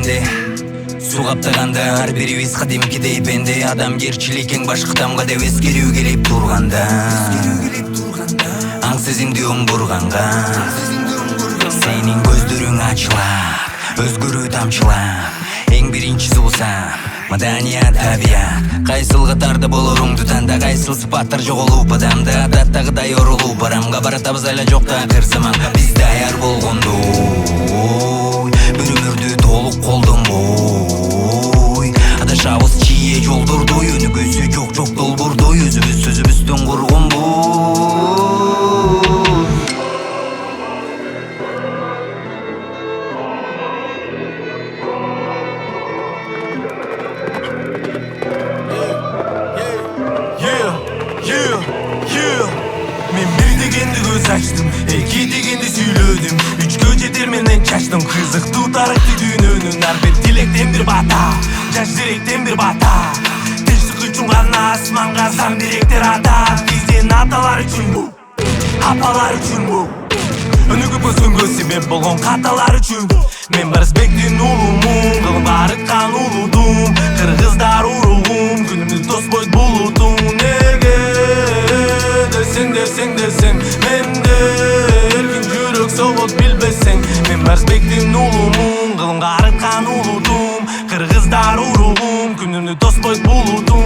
бенди суу каптаганда ар бирибиз кадимкидей бенди адамгерчилик эң башкы тамга деп эскерүү келип турганда аң сезимди умбурганга сенин көздөрүң ачылат өзгөрүү тамчылап эң биринчи суусам маданият табият кайсыл катарда болоруңду танда кайсыл сыпаттар жоголуп адамда адаттагыдай орулуп барамга баратабыз айла жокта акыр заманга биз даяр болгондой бір өмүрдү толук колдонбой адашабыз чие жолдордой өнүгүүсү жок долбоордой өзүбүз сөзүбүздөн коргонбой Мен bir degенди көз ачтым, эки дегенди сүйлөдүм, үчкө жетер менен чачтым. Кызыктуу тарыхты дүйнөнүн ар бир тилектен бир бата, жаш жүректен бир бата. Тынчтык үчүн гана асманга заң директер ата. Биздин аталар үчүн бу, апалар үчүн бу. Өнүгүп өскөнгө себеп болгон каталар үчүн. Мен Барысбектин улумун, кылып арыткан улудум. Кыргыздар уругум, күнүмүз тоспойт булутум. Deseng mende erkin жүрөк согот билбесең мен Барысбектин улумун кылымга арыткан улудум кыргыздар уругум күнүмдү тоспойт булутум